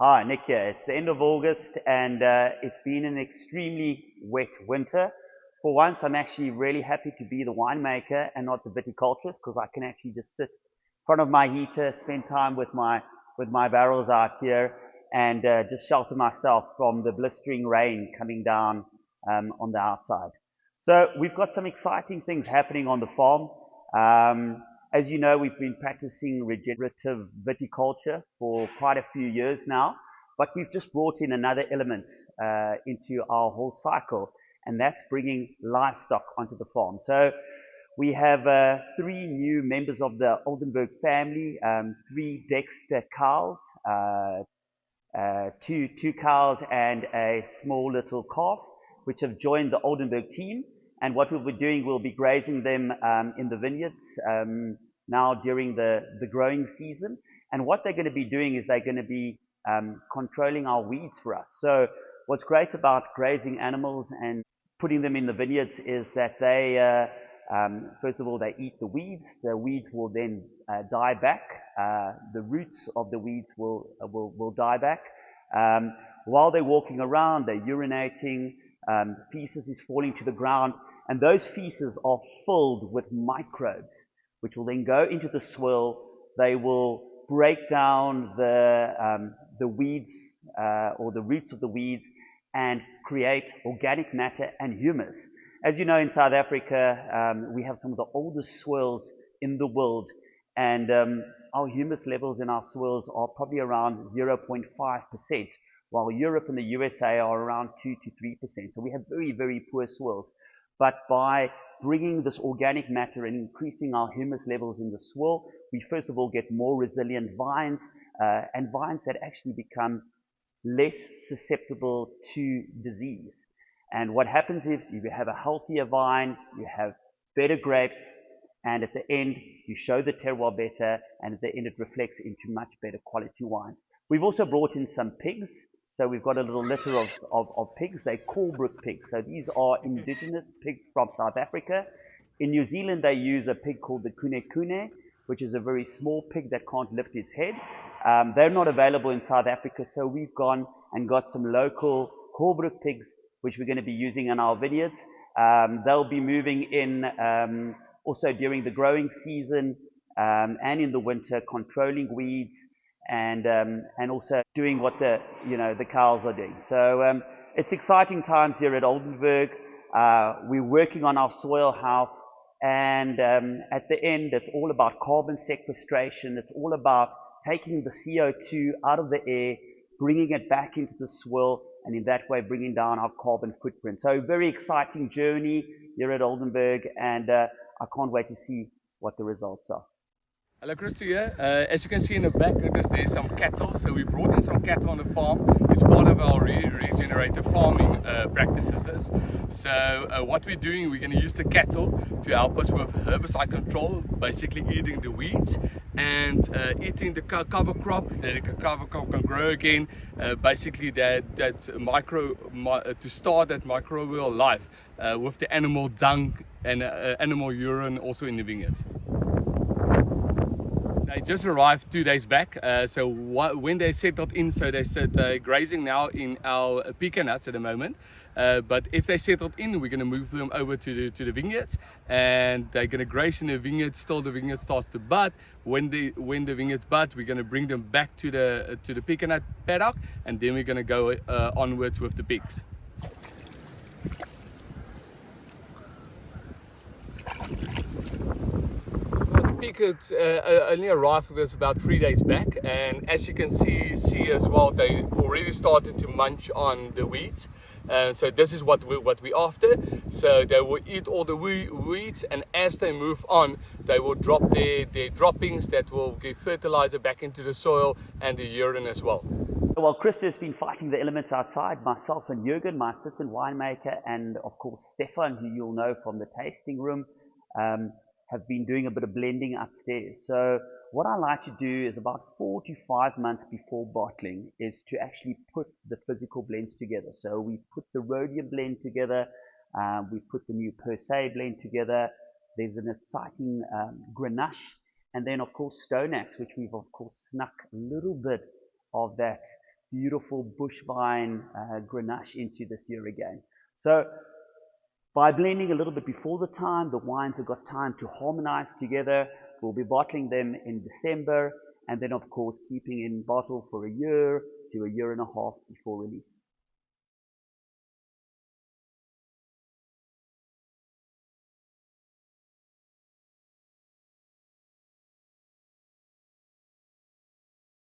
Hi, Nick here. It's the end of August and it's been an extremely wet winter. For once, I'm actually really happy to be the winemaker and not the viticulturist because I can actually just sit in front of my heater, spend time with my barrels out here and just shelter myself from the blistering rain coming down on the outside. So we've got some exciting things happening on the farm. As you know, we've been practicing regenerative viticulture for quite a few years now, but we've just brought in another element into our whole cycle, and that's bringing livestock onto the farm. So we have three new members of the Oldenburg family, three Dexter cows, two cows and a small little calf, which have joined the Oldenburg team. And what we'll be doing, we'll be grazing them in the vineyards now during the growing season. And what they're going to be doing is they're going to be controlling our weeds for us. So what's great about grazing animals and putting them in the vineyards is that they, first of all, they eat the weeds. The weeds will then die back. The roots of the weeds will die back. While they're walking around, they're urinating, feces is falling to the ground, and those feces are filled with microbes, which will then go into the soil. They will break down the weeds or the roots of the weeds and create organic matter and humus. As you know, in South Africa, we have some of the oldest soils in the world, and our humus levels in our soils are probably around 0.5%, while Europe and the USA are around 2 to 3%. So we have very, very poor soils. But by bringing this organic matter and increasing our humus levels in the soil, we first of all get more resilient vines, and vines that actually become less susceptible to disease. And what happens is you have a healthier vine, you have better grapes, and at the end, you show the terroir better, and at the end, it reflects into much better quality wines. We've also brought in some pigs. So we've got a little litter of pigs. They're Oldenburg pigs. So these are indigenous pigs from South Africa. In New Zealand, they use a pig called the kune kune, which is a very small pig that can't lift its head. They're not available in South Africa, so we've gone and got some local Oldenburg pigs, which we're going to be using in our vineyards. They'll be moving in also during the growing season and in the winter, controlling weeds and also doing what the cows are doing. So it's exciting times here at Oldenburg. We're working on our soil health, and at the end, it's all about carbon sequestration. It's all about taking the CO2 out of the air, bringing it back into the soil, and in that way bringing down our carbon footprint. So very exciting journey here at Oldenburg, and I can't wait to see what the results are. Hello, Christy here. As you can see in the back, there's some cattle. So we brought in some cattle on the farm. It's part of our regenerative farming practices. So what we're doing, we're going to use the cattle to help us with herbicide control, basically eating the weeds and eating the cover crop. The cover crop can grow again. Basically, to start that microbial life with the animal dung and animal urine also in the vineyards. They just arrived 2 days back, so when they settled in, so they said they're grazing now in our pecan nuts at the moment, but if they settled in, we're going to move them over to the vineyards, and they're going to graze in the vineyards till the vineyard starts to bud. When the vineyards bud, we're going to bring them back to the pecan nut paddock, and then we're going to go onwards with the pigs. Pigs only arrived with us about 3 days back, and as you can see as well, they already started to munch on the weeds. So this is what we're after. So they will eat all the weeds, and as they move on, they will drop their droppings that will give fertilizer back into the soil and the urine as well. Well, Chris has been fighting the elements outside. Myself and Jürgen, my assistant winemaker, and of course Stefan, who you'll know from the tasting room, have been doing a bit of blending upstairs. So what I like to do is about 4 to 5 months before bottling is to actually put the physical blends together. So we put the rhodium blend together, we put the new per se blend together. There's an exciting Grenache, and then of course Stoneaxe, which we've of course snuck a little bit of that beautiful bush vine Grenache into this year again. So by blending a little bit before the time, the wines have got time to harmonize together. We'll be bottling them in December, and then of course keeping in bottle for a year to a year and a half before release.